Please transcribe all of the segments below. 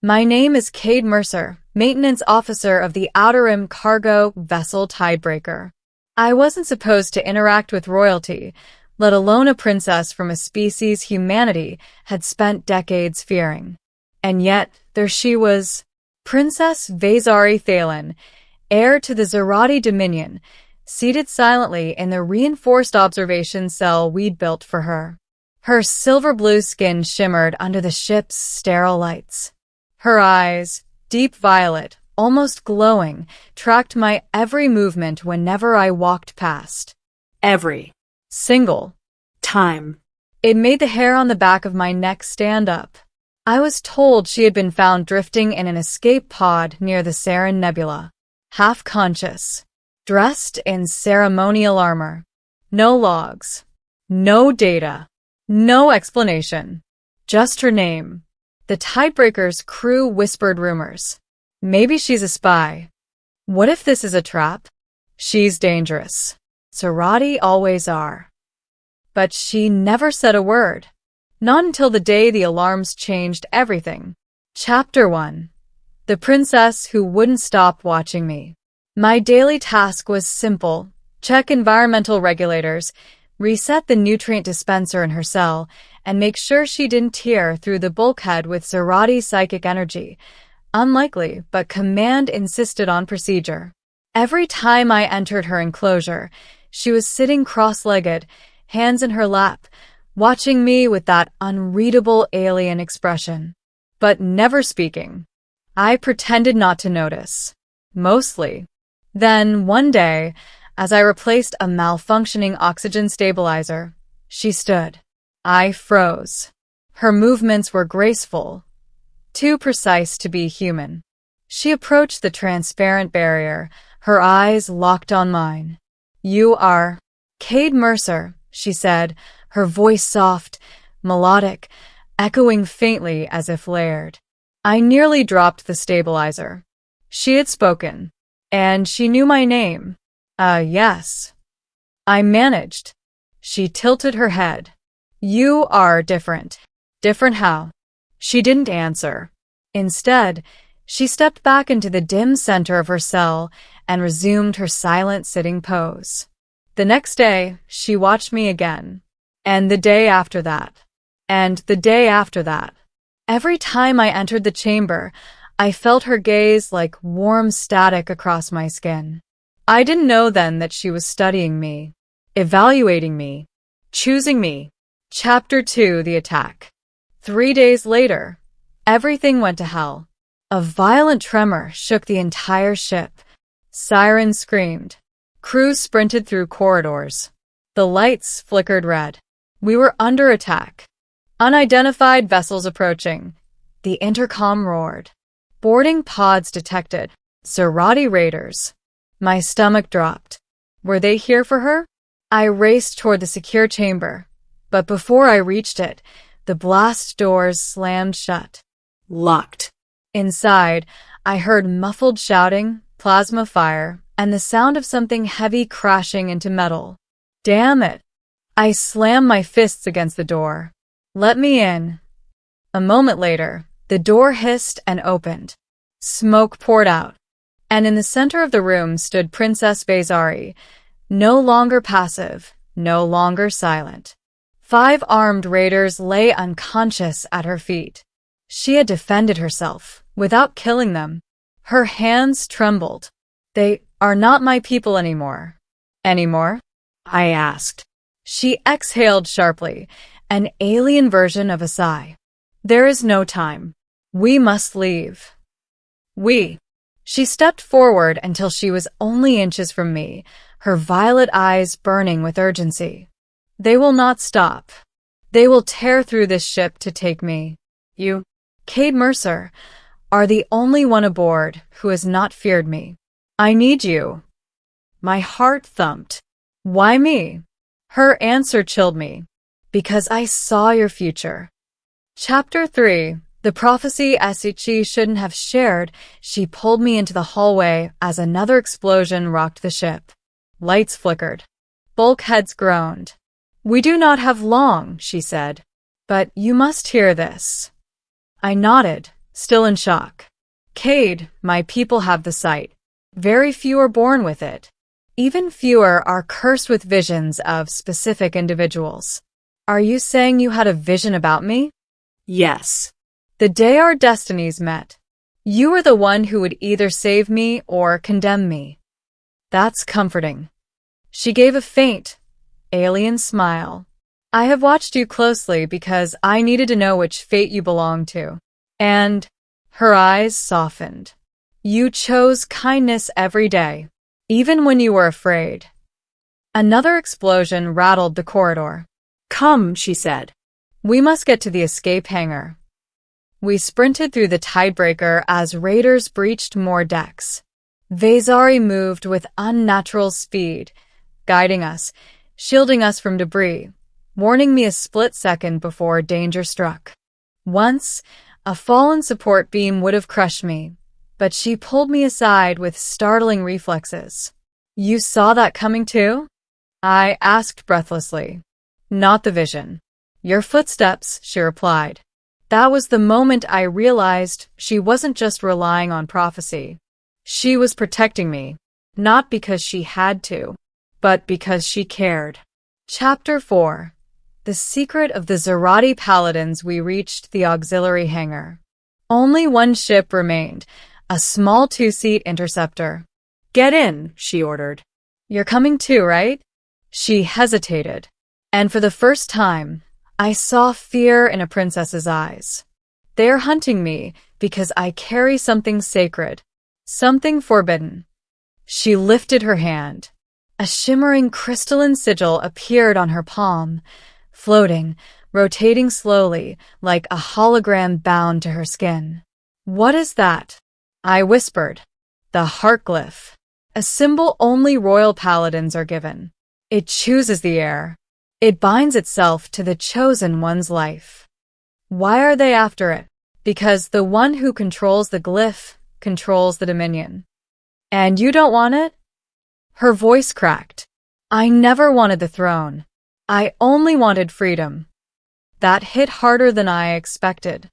My name is Cade Mercer, maintenance officer of the outerrim cargo vessel Tidebreaker. I wasn't supposed to interact with royalty, let alone a princess from a species humanity had spent decades fearing. And yet, there she was, Princess Zirathi Dominion, heir to the Zirathi Dominion, seated silently in the reinforced observation cell we'd built for her. Her silver-blue skin shimmered under the ship's sterile lights. Her eyes, deep violet, almost glowing, tracked my every movement whenever I walked past. Every single time. It made the hair on the back of my neck stand up. I was told she had been found drifting in an escape pod near the Sarin Nebula, half-conscious, dressed in ceremonial armor. No logs, no data, no explanation, just her name. The Tidebreaker's crew whispered rumors. Maybe she's a spy. What if this is a trap? She's dangerous. Zirathi always are. But she never said a word. Not until the day the alarms changed everything. Chapter 1. The Princess Who Wouldn't Stop Watching Me. My daily task was simple. Check environmental regulators, reset the nutrient dispenser in her cell, and make sure she didn't tear through the bulkhead with Zirathi psychic energy. Unlikely, but command insisted on procedure. Every time I entered her enclosure, she was sitting cross-legged, hands in her lap, watching me with that unreadable alien expression. But never speaking. I pretended not to notice. Mostly. Then, one day, as I replaced a malfunctioning oxygen stabilizer, she stood. I froze. Her movements were graceful, too precise to be human. She approached the transparent barrier, her eyes locked on mine. You are Cade Mercer, she said, her voice soft, melodic, echoing faintly as if layered. I nearly dropped the stabilizer. She had spoken, and she knew my name. Yes. I managed. She tilted her head. You are different. Different how? She didn't answer. Instead, she stepped back into the dim center of her cell and resumed her silent sitting pose. The next day, she watched me again. And the day after that. And the day after that. Every time I entered the chamber, I felt her gaze like warm static across my skin. I didn't know then that she was studying me, evaluating me, choosing me. Chapter 2: The Attack. 3 days later, everything went to hell. A violent tremor shook the entire ship. Sirens screamed. Crews sprinted through corridors. The lights flickered red. We were under attack. Unidentified vessels approaching. The intercom roared. Boarding pods detected. Zirathi raiders. My stomach dropped. Were they here for her? I raced toward the secure chamber. But before I reached it, the blast doors slammed shut. Locked. Inside, I heard muffled shouting, plasma fire, and the sound of something heavy crashing into metal. Damn it! I slammed my fists against the door. Let me in. A moment later, the door hissed and opened. Smoke poured out. And in the center of the room stood Princess Zirathi, no longer passive, no longer silent. 5 armed raiders lay unconscious at her feet. She had defended herself, without killing them. Her hands trembled. They are not my people anymore. Anymore? I asked. She exhaled sharply, an alien version of a sigh. There is no time. We must leave. She stepped forward until she was only inches from me, her violet eyes burning with urgency. They will not stop. They will tear through this ship to take me. You, Cade Mercer, are the only one aboard who has not feared me. I need you. My heart thumped. Why me? Her answer chilled me. Because I saw your future. Chapter 3. The prophecy Esichi shouldn't have shared. She pulled me into the hallway as another explosion rocked the ship. Lights flickered. Bulkheads groaned. We do not have long, she said. But you must hear this. I nodded, still in shock. Cade, my people have the sight. Very few are born with it. Even fewer are cursed with visions of specific individuals. Are you saying you had a vision about me? Yes. The day our destinies met. You were the one who would either save me or condemn me. That's comforting. She gave a faint, alien smile. I have watched you closely because I needed to know which fate you belonged to. And her eyes softened. You chose kindness every day, even when you were afraid. Another explosion rattled the corridor. Come, she said. We must get to the escape hangar. We sprinted through the tidebreaker as raiders breached more decks. Vezari moved with unnatural speed, guiding us, shielding us from debris, warning me a split second before danger struck. Once, a fallen support beam would have crushed me, but she pulled me aside with startling reflexes. You saw that coming too? I asked breathlessly. Not the vision. Your footsteps, she replied. That was the moment I realized she wasn't just relying on prophecy. She was protecting me, not because she had to, but because she cared. Chapter 4. The Secret of the Zirathi Paladins. We reached the auxiliary hangar. Only one ship remained, a small 2-seat interceptor. Get in, she ordered. You're coming too, right? She hesitated, and for the first time, I saw fear in a princess's eyes. They're hunting me because I carry something sacred, something forbidden. She lifted her hand. A shimmering crystalline sigil appeared on her palm, floating, rotating slowly, like a hologram bound to her skin. What is that? I whispered. The Heart-Glyph. A symbol only royal paladins are given. It chooses the heir. It binds itself to the chosen one's life. Why are they after it? Because the one who controls the glyph controls the Dominion. And you don't want it? Her voice cracked. I never wanted the throne. I only wanted freedom. That hit harder than I expected.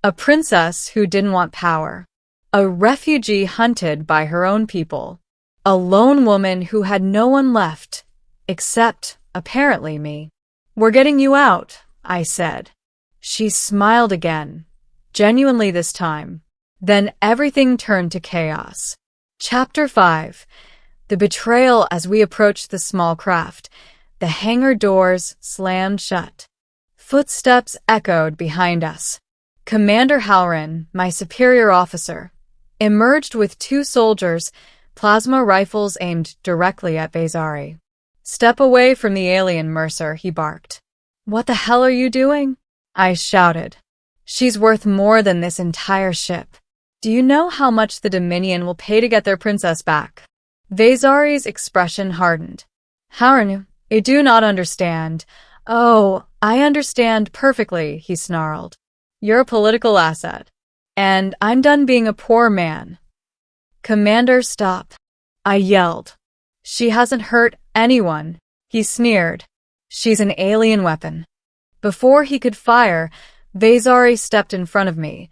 A princess who didn't want power. A refugee hunted by her own people. A lone woman who had no one left, except, apparently, me. We're getting you out, I said. She smiled again, genuinely this time. Then everything turned to chaos. Chapter 5. The betrayal. As we approached the small craft, the hangar doors slammed shut. Footsteps echoed behind us. Commander Halrin, my superior officer, emerged with 2 soldiers, plasma rifles aimed directly at Vezari. Step away from the alien, Mercer, he barked. What the hell are you doing? I shouted. She's worth more than this entire ship. Do you know how much the Dominion will pay to get their princess back? Vezari's expression hardened. Halrin, I do not understand. Oh, I understand perfectly, he snarled. You're a political asset. And I'm done being a poor man. Commander, stop. I yelled. She hasn't hurt anyone, he sneered. She's an alien weapon. Before he could fire, Vezari stepped in front of me,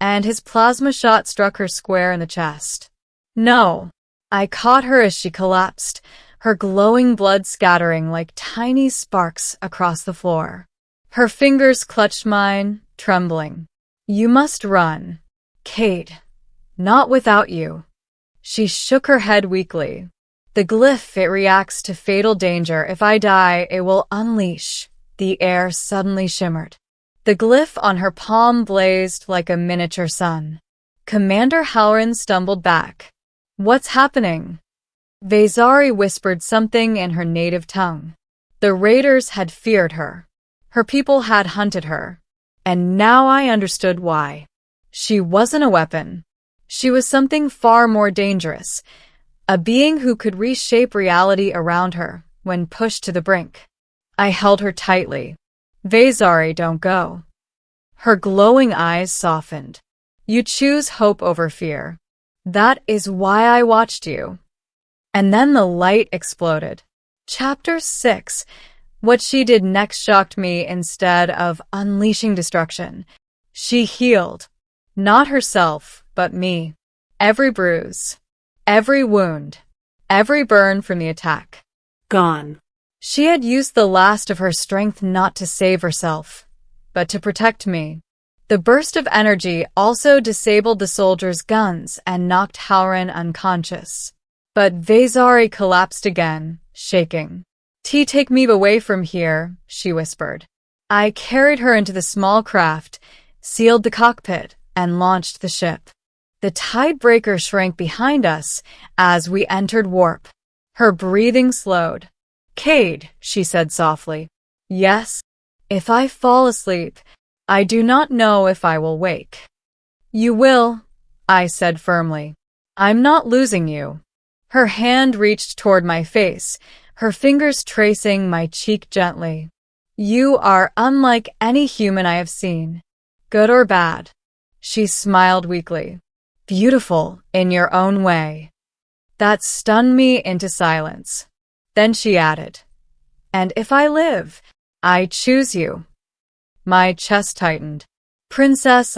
and his plasma shot struck her square in the chest. No. I caught her as she collapsed, her glowing blood scattering like tiny sparks across the floor. Her fingers clutched mine, trembling. You must run. Cade. Not without you. She shook her head weakly. The glyph, it reacts to fatal danger. If I die, it will unleash. The air suddenly shimmered. The glyph on her palm blazed like a miniature sun. Commander Halrin stumbled back. What's happening? Vezari whispered something in her native tongue. The raiders had feared her. Her people had hunted her. And now I understood why. She wasn't a weapon. She was something far more dangerous. A being who could reshape reality around her when pushed to the brink. I held her tightly. Vezari, don't go. Her glowing eyes softened. You choose hope over fear. That is why I watched you. And then the light exploded. Chapter 6. What she did next shocked me. Instead of unleashing destruction, she healed. Not herself, but me. Every bruise, every wound, every burn from the attack. Gone. She had used the last of her strength not to save herself, but to protect me. The burst of energy also disabled the soldiers' guns and knocked Halrin unconscious. But Vezari collapsed again, shaking. Take me away from here, she whispered. I carried her into the small craft, sealed the cockpit, and launched the ship. The tidebreaker shrank behind us as we entered warp. Her breathing slowed. Cade, she said softly. Yes. If I fall asleep, I do not know if I will wake. You will, I said firmly. I'm not losing you. Her hand reached toward my face, her fingers tracing my cheek gently. You are unlike any human I have seen, good or bad. She smiled weakly. Beautiful in your own way. That stunned me into silence. Then she added, and if I live, I choose you. My chest tightened. Princess,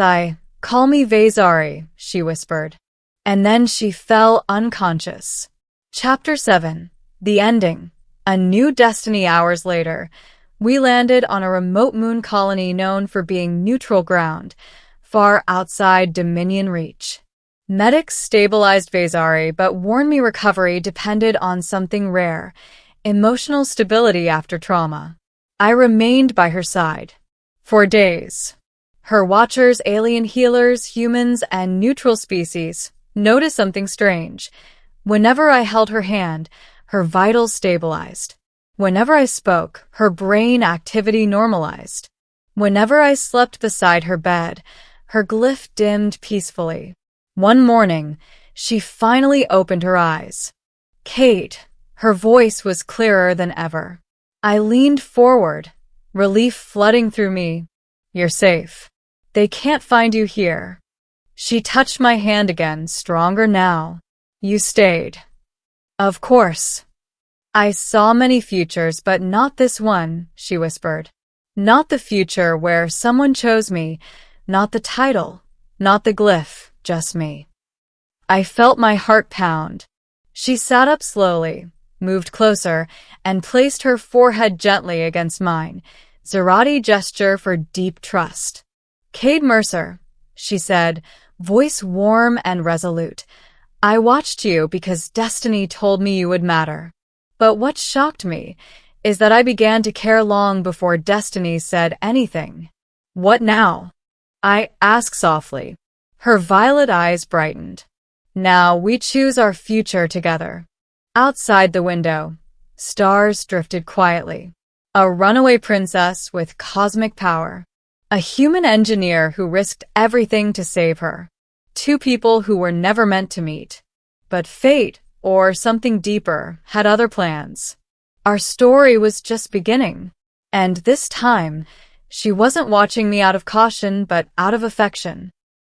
call me Vezari, she whispered. And then she fell unconscious. Chapter 7. The Ending. A New Destiny. Hours later, we landed on a remote moon colony known for being neutral ground, far outside Dominion reach. Medics stabilized Vezari, but warned me recovery depended on something rare, emotional stability after trauma. I remained by her side. For days. Her watchers, alien healers, humans, and neutral species noticed something strange. Whenever I held her hand, her vitals stabilized. Whenever I spoke, her brain activity normalized. Whenever I slept beside her bed, her glyph dimmed peacefully. One morning, she finally opened her eyes. Kate, her voice was clearer than ever. I leaned forward, relief flooding through me. You're safe. They can't find you here. She touched my hand again, stronger now. You stayed. Of course. I saw many futures, but not this one, she whispered. Not the future where someone chose me, not the title, not the glyph, just me. I felt my heart pound. She sat up slowly, moved closer, and placed her forehead gently against mine. Zirathi gesture for deep trust. Cade Mercer, she said, voice warm and resolute. I watched you because destiny told me you would matter. But what shocked me is that I began to care long before destiny said anything. What now? I asked softly. Her violet eyes brightened. Now we choose our future together. Outside the window, stars drifted quietly. A runaway princess with cosmic power. A human engineer who risked everything to save her. Two people who were never meant to meet. But fate, or something deeper, had other plans. Our story was just beginning. And this time, she wasn't watching me out of caution, but out of affection.